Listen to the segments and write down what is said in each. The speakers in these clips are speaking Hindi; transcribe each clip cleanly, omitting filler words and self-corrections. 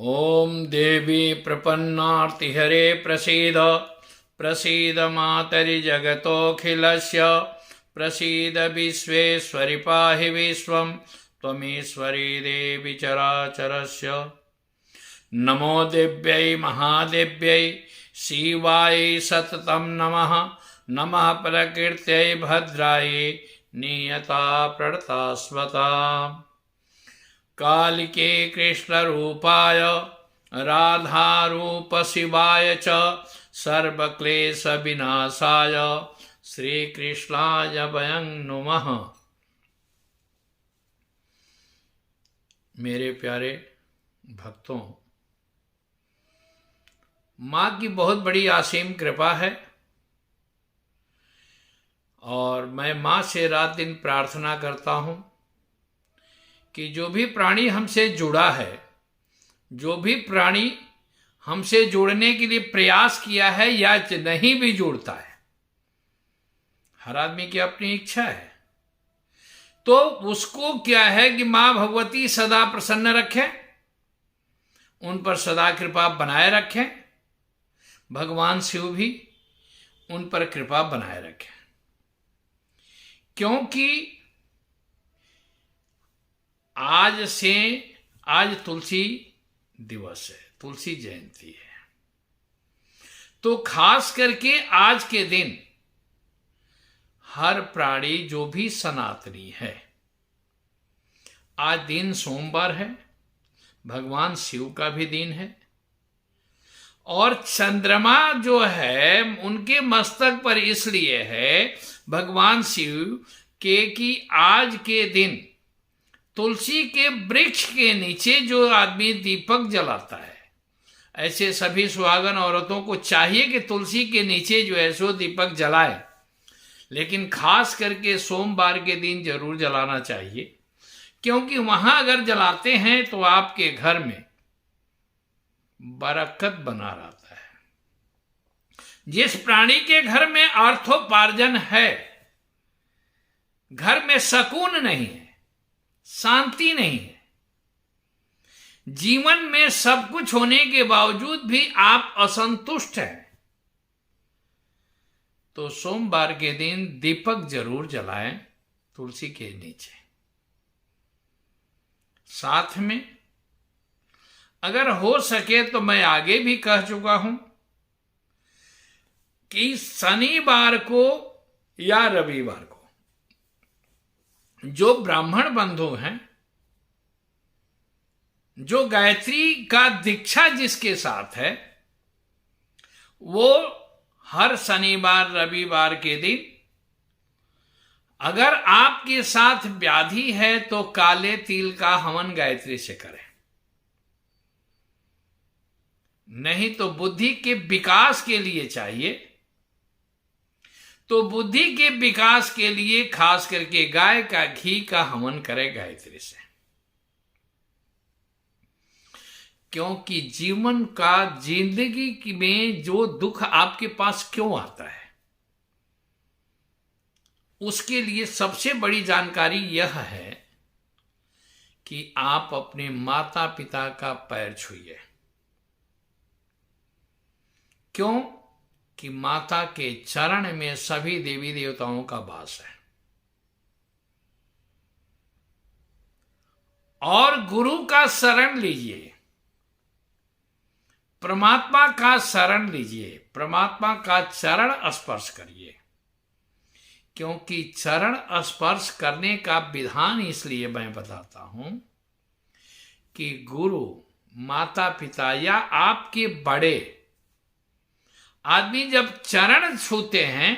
ॐ देवी प्रपन्नार्तिहरे प्रसीद प्रसीद मातरि जगतोऽखिलस्य प्रसीद विश्वेश्वरि पाहि विश्वं त्वमीश्वरी देवी चराचरस्य। नमो देव्यै महादेव्यै शिवायै सततं नमः। नमः प्रकृत्यै भद्रायै नियता प्रणता कालिके कृष्णरूपाय राधारूप शिवाय च सर्वक्लेश विनाशाय श्रीकृष्णाय वयं नुमः। मेरे प्यारे भक्तों, माँ की बहुत बड़ी असीम कृपा है और मैं माँ से रात दिन प्रार्थना करता हूँ कि जो भी प्राणी हमसे जुड़ा है, जो भी प्राणी हमसे जुड़ने के लिए प्रयास किया है या नहीं भी जुड़ता है, हर आदमी की अपनी इच्छा है, तो उसको क्या है कि माँ भगवती सदा प्रसन्न रखें, उन पर सदा कृपा बनाए रखें, भगवान शिव भी उन पर कृपा बनाए रखें। क्योंकि आज तुलसी दिवस है, तुलसी जयंती है, तो खास करके आज के दिन हर प्राणी जो भी सनातनी है, आज दिन सोमवार है, भगवान शिव का भी दिन है और चंद्रमा जो है उनके मस्तक पर इसलिए है भगवान शिव के कि आज के दिन तुलसी के वृक्ष के नीचे जो आदमी दीपक जलाता है, ऐसे सभी सुहागन औरतों को चाहिए कि तुलसी के नीचे जो है सो दीपक जलाए, लेकिन खास करके सोमवार के दिन जरूर जलाना चाहिए, क्योंकि वहां अगर जलाते हैं तो आपके घर में बरकत बना रहता है। जिस प्राणी के घर में अर्थोपार्जन है, घर में सुकून नहीं है, शांति नहीं है, जीवन में सब कुछ होने के बावजूद भी आप असंतुष्ट हैं, तो सोमवार के दिन दीपक जरूर जलाएं तुलसी के नीचे। साथ में अगर हो सके तो मैं आगे भी कह चुका हूं कि शनिवार को या रविवार को जो ब्राह्मण बंधु हैं, जो गायत्री का दीक्षा जिसके साथ है, वो हर शनिवार रविवार के दिन अगर आपके साथ व्याधि है तो काले तिल का हवन गायत्री से करें, नहीं तो बुद्धि के विकास के लिए चाहिए तो बुद्धि के विकास के लिए खास करके गाय का घी का हवन करें गायत्री से। क्योंकि जीवन का जिंदगी में जो दुख आपके पास क्यों आता है, उसके लिए सबसे बड़ी जानकारी यह है कि आप अपने माता पिता का पैर छूइए। क्यों? कि माता के चरण में सभी देवी देवताओं का वास है और गुरु का शरण लीजिए, परमात्मा का शरण लीजिए, परमात्मा का चरण स्पर्श करिए। क्योंकि चरण स्पर्श करने का विधान इसलिए मैं बताता हूं कि गुरु, माता पिता या आपके बड़े आदमी जब चरण छूते हैं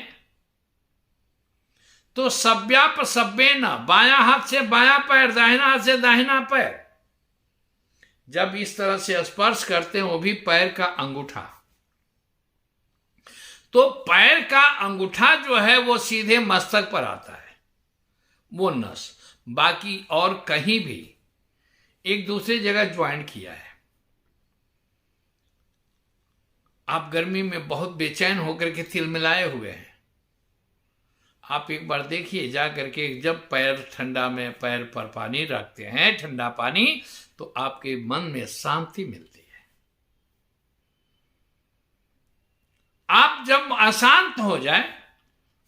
तो सव्याप सव्येन, बायां हाथ से बायां पैर, दाहिना हाथ से दाहिना पैर, जब इस तरह से स्पर्श करते हैं, वो भी पैर का अंगूठा, तो पैर का अंगूठा जो है वो सीधे मस्तक पर आता है, वो नस, बाकी और कहीं भी एक दूसरी जगह ज्वाइंट किया है। आप गर्मी में बहुत बेचैन होकर के तिलमिलाए हुए हैं, आप एक बार देखिए जा करके, जब पैर ठंडा में पैर पर पानी रखते हैं, ठंडा पानी, तो आपके मन में शांति मिलती है। आप जब अशांत हो जाए,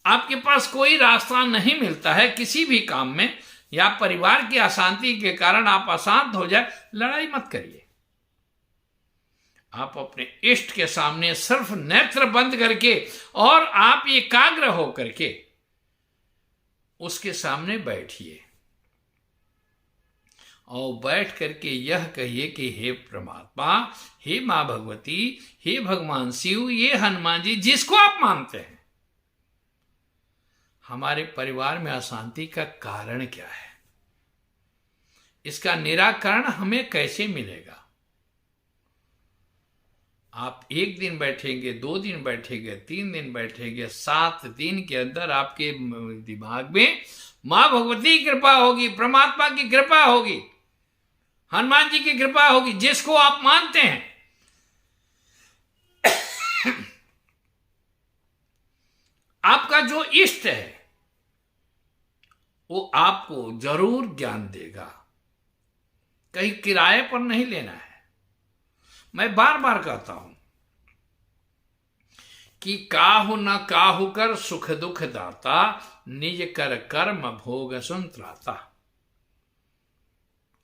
आपके पास कोई रास्ता नहीं मिलता है किसी भी काम में, या परिवार की अशांति के कारण आप अशांत हो जाए, लड़ाई मत करिए। आप अपने इष्ट के सामने सिर्फ नेत्र बंद करके और आप एकाग्र हो करके उसके सामने बैठिए और बैठ करके यह कहिए कि हे परमात्मा, हे मां भगवती, हे भगवान शिव, ये हनुमान जी, जिसको आप मानते हैं, हमारे परिवार में अशांति का कारण क्या है, इसका निराकरण हमें कैसे मिलेगा। आप 1 दिन बैठेंगे, 2 दिन बैठेंगे, 3 दिन बैठेंगे, 7 दिन के अंदर आपके दिमाग में मां भगवती की कृपा होगी, परमात्मा की कृपा होगी, हनुमान जी की कृपा होगी, जिसको आप मानते हैं। आपका जो इष्ट है वो आपको जरूर ज्ञान देगा। कहीं किराए पर नहीं लेना है। मैं बार बार कहता हूं कि काहू न काहू कर सुख दुख दाता, निज कर कर्म भोग सुंतराता।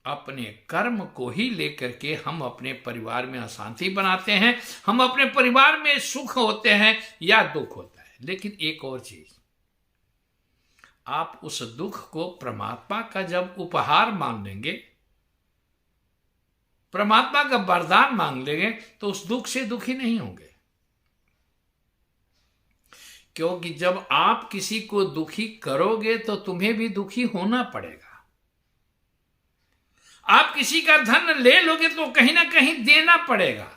अपने कर्म को ही लेकर के हम अपने परिवार में अशांति बनाते हैं, हम अपने परिवार में सुख होते हैं या दुख होता है। लेकिन एक और चीज, आप उस दुख को परमात्मा का जब उपहार मान लेंगे, परमात्मा का वरदान मांग लेंगे, तो उस दुख से दुखी नहीं होंगे। क्योंकि जब आप किसी को दुखी करोगे तो तुम्हें भी दुखी होना पड़ेगा। आप किसी का धन ले लोगे तो कहीं ना कहीं देना पड़ेगा।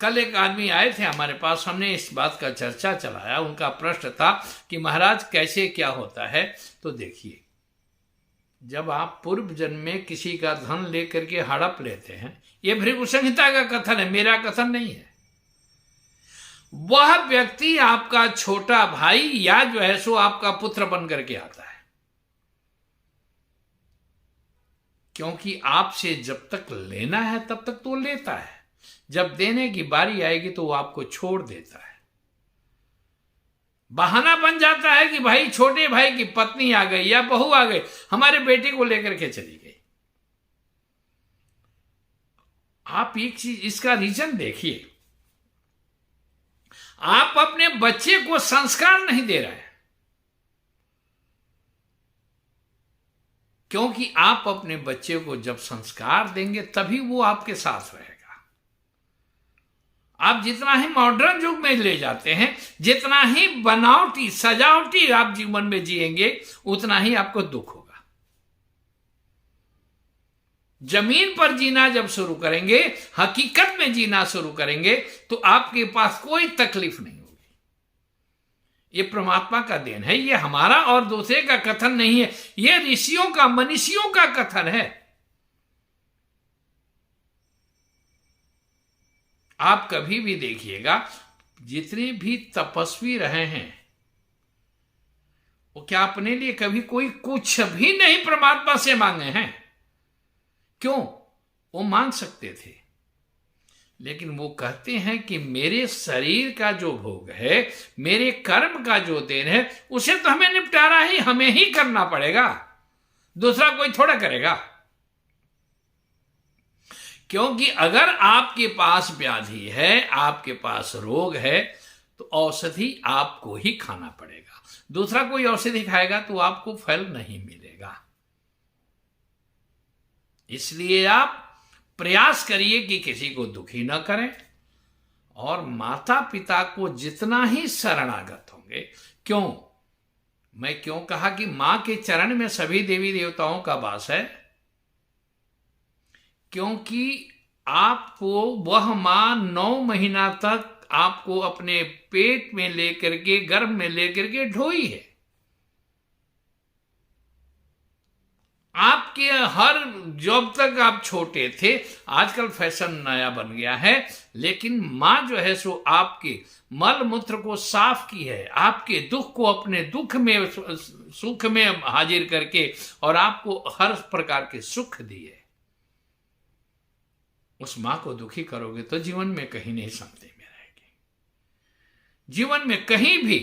कल एक आदमी आए थे हमारे पास, हमने इस बात का चर्चा चलाया। उनका प्रश्न था कि महाराज कैसे क्या होता है। तो देखिए, जब आप पूर्व जन्म में किसी का धन लेकर के हड़प लेते हैं, यह भृगु संहिता का कथन है, मेरा कथन नहीं है। वह व्यक्ति आपका छोटा भाई या जो है सो आपका पुत्र बन करके आता है, क्योंकि आपसे जब तक लेना है तब तक तो लेता है, जब देने की बारी आएगी तो वो आपको छोड़ देता है। बहाना बन जाता है कि भाई छोटे भाई की पत्नी आ गई या बहू आ गई, हमारे बेटे को लेकर के चली गई। आप एक चीज, इसका रीजन देखिए, आप अपने बच्चे को संस्कार नहीं दे रहे हैं, क्योंकि आप अपने बच्चे को जब संस्कार देंगे तभी वो आपके साथ रहेगा। आप जितना ही मॉडर्न युग में ले जाते हैं, जितना ही बनावटी सजावटी आप जीवन में जिएंगे, उतना ही आपको दुख होगा। जमीन पर जीना जब शुरू करेंगे, हकीकत में जीना शुरू करेंगे, तो आपके पास कोई तकलीफ नहीं होगी। ये परमात्मा का देन है, ये हमारा और दूसरे का कथन नहीं है, ये ऋषियों का, मनीषियों का कथन है। आप कभी भी देखिएगा, जितने भी तपस्वी रहे हैं, वो क्या अपने लिए कभी कोई कुछ भी नहीं परमात्मा से मांगे हैं? क्यों? वो मांग सकते थे, लेकिन वो कहते हैं कि मेरे शरीर का जो भोग है, मेरे कर्म का जो देन है, उसे तो हमें निपटारा ही हमें ही करना पड़ेगा, दूसरा कोई थोड़ा करेगा। क्योंकि अगर आपके पास व्याधि है, आपके पास रोग है, तो औषधि आपको ही खाना पड़ेगा। दूसरा कोई औषधि खाएगा तो आपको फल नहीं मिलेगा। इसलिए आप प्रयास करिए कि किसी को दुखी न करें, और माता पिता को जितना ही शरणागत होंगे। क्यों? मैं क्यों कहा कि मां के चरण में सभी देवी देवताओं का वास है? क्योंकि आपको वह मां 9 महीना तक आपको अपने पेट में लेकर के, गर्भ में लेकर के ढोई है। आपके हर, जब तक आप छोटे थे, आजकल फैशन नया बन गया है, लेकिन माँ जो है सो आपके मल मूत्र को साफ की है, आपके दुख को अपने दुख में सुख में हाजिर करके और आपको हर प्रकार के सुख दिए। उस मां को दुखी करोगे तो जीवन में कहीं नहीं शांति में रहेगी। जीवन में कहीं भी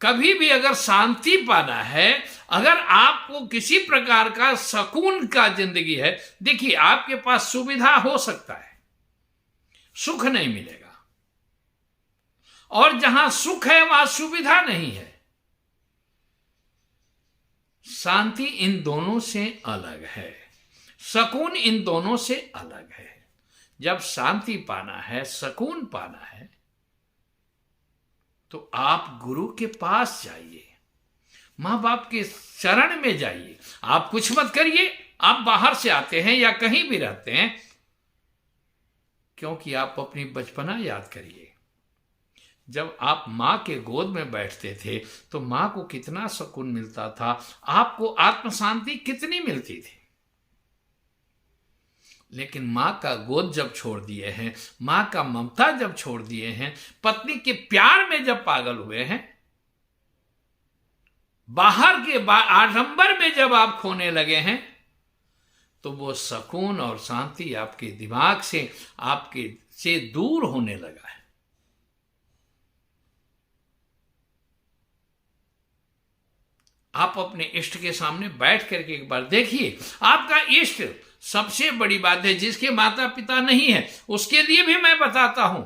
कभी भी अगर शांति पाना है, अगर आपको किसी प्रकार का सुकून का जिंदगी है, देखिए आपके पास सुविधा हो सकता है, सुख नहीं मिलेगा, और जहां सुख है वहां सुविधा नहीं है। शांति इन दोनों से अलग है, सुकून इन दोनों से अलग है। जब शांति पाना है, सुकून पाना है, तो आप गुरु के पास जाइए, मां बाप के चरण में जाइए। आप कुछ मत करिए, आप बाहर से आते हैं या कहीं भी रहते हैं, क्योंकि आप अपनी बचपना याद करिए। जब आप मां के गोद में बैठते थे तो मां को कितना सुकून मिलता था, आपको आत्म शांति कितनी मिलती थी। लेकिन मां का गोद जब छोड़ दिए हैं, मां का ममता जब छोड़ दिए हैं, पत्नी के प्यार में जब पागल हुए हैं, बाहर के आडंबर में जब आप खोने लगे हैं, तो वो सुकून और शांति आपके दिमाग से, आपके से दूर होने लगा है। आप अपने इष्ट के सामने बैठ करके एक बार देखिए, आपका इष्ट सबसे बड़ी बात है। जिसके माता पिता नहीं है उसके लिए भी मैं बताता हूं,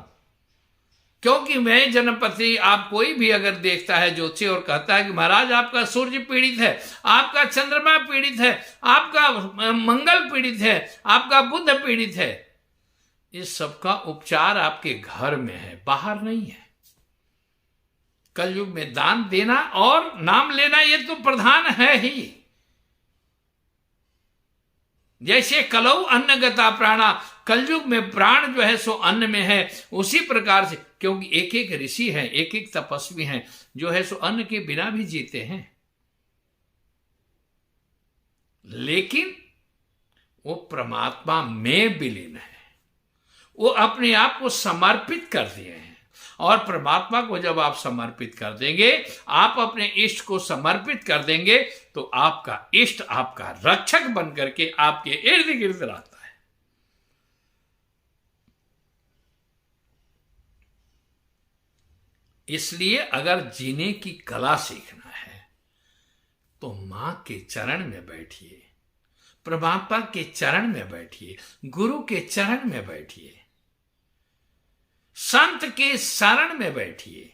क्योंकि मैं जन्मपति, आप कोई भी अगर देखता है ज्योतिषी और कहता है कि महाराज आपका सूर्य पीड़ित है, आपका चंद्रमा पीड़ित है, आपका मंगल पीड़ित है, आपका बुध पीड़ित है, इस सब का उपचार आपके घर में है, बाहर नहीं है। कलयुग में दान देना और नाम लेना ये तो प्रधान है ही। जैसे कलौ अन्नगता प्राणा, कलयुग में प्राण जो है सो अन्न में है, उसी प्रकार से, क्योंकि एक एक ऋषि हैं, एक एक तपस्वी हैं जो है सो अन्न के बिना भी जीते हैं, लेकिन वो परमात्मा में विलीन है, वो अपने आप को समर्पित कर दिए हैं। और परमात्मा को जब आप समर्पित कर देंगे, आप अपने इष्ट को समर्पित कर देंगे, तो आपका इष्ट आपका रक्षक बन करके आपके इर्द गिर्द रहता है। इसलिए अगर जीने की कला सीखना है तो मां के चरण में बैठिए, परमात्मा के चरण में बैठिए, गुरु के चरण में बैठिए, संत के शरण में बैठिए,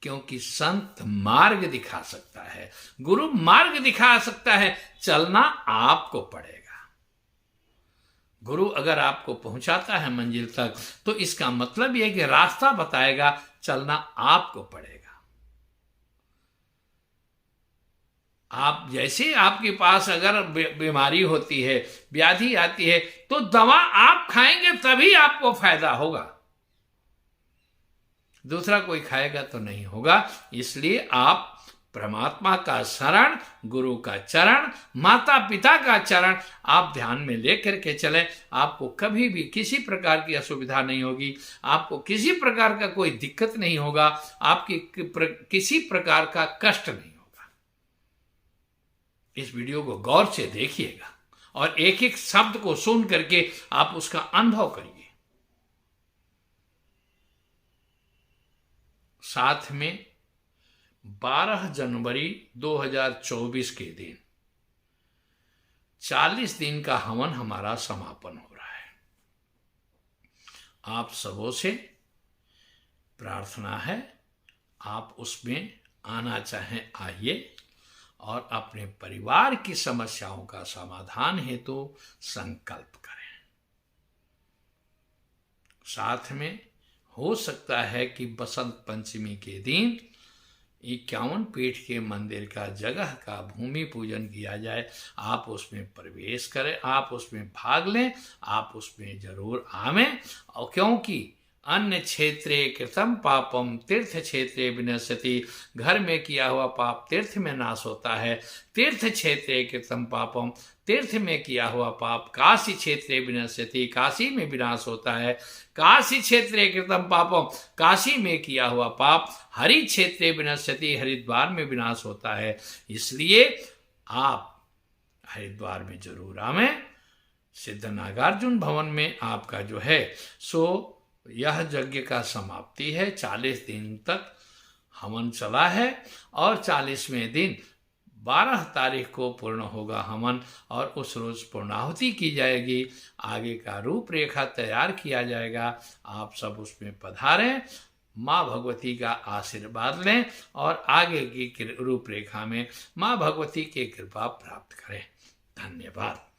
क्योंकि संत मार्ग दिखा सकता है, गुरु मार्ग दिखा सकता है, चलना आपको पड़ेगा। गुरु अगर आपको पहुंचाता है मंजिल तक, तो इसका मतलब यह है कि रास्ता बताएगा, चलना आपको पड़ेगा। आप जैसे आपके पास अगर बीमारी होती है, व्याधि आती है, तो दवा आप खाएंगे तभी आपको फायदा होगा, दूसरा कोई खाएगा तो नहीं होगा। इसलिए आप परमात्मा का शरण, गुरु का चरण, माता पिता का चरण आप ध्यान में लेकर के चलें। आपको कभी भी किसी प्रकार की असुविधा नहीं होगी, आपको किसी प्रकार का कोई दिक्कत नहीं होगा, आपकी किसी प्रकार का कष्ट नहीं होगा। इस वीडियो को गौर से देखिएगा और एक एक शब्द को सुन करके आप उसका अनुभव करिए। साथ में 12 जनवरी 2024 के दिन 40 दिन का हवन हमारा समापन हो रहा है। आप सबों से प्रार्थना है, आप उसमें आना चाहें आइए और अपने परिवार की समस्याओं का समाधान हेतु संकल्प करें। साथ में हो सकता है कि बसंत पंचमी के दिन 51 पीठ के मंदिर का जगह का भूमि पूजन किया जाए। आप उसमें प्रवेश करें, आप उसमें भाग लें, आप उसमें जरूर आवें, और क्योंकि अन्य क्षेत्रे कृतम पापम तीर्थ क्षेत्रे विनश्यति। घर में किया हुआ पाप तीर्थ में नाश होता है। तीर्थ क्षेत्रे कृतम पापम, तीर्थ में किया हुआ पाप काशी क्षेत्रे विनश्यति, काशी में विनाश होता है। काशी क्षेत्रे कृतम पापम, काशी में किया हुआ पाप हरि क्षेत्रे विनश्यति, हरिद्वार में विनाश होता है। इसलिए आप हरिद्वार में जरूर आवें। सिद्ध नागार्जुन भवन में आपका जो है सो यह यज्ञ का समाप्ति है। 40 दिन तक हवन चला है और 40वें दिन 12 तारीख को पूर्ण होगा हवन और उस रोज पूर्णाहुति की जाएगी। आगे का रूपरेखा तैयार किया जाएगा। आप सब उसमें पधारें, माँ भगवती का आशीर्वाद लें और आगे की रूपरेखा में माँ भगवती की कृपा प्राप्त करें। धन्यवाद।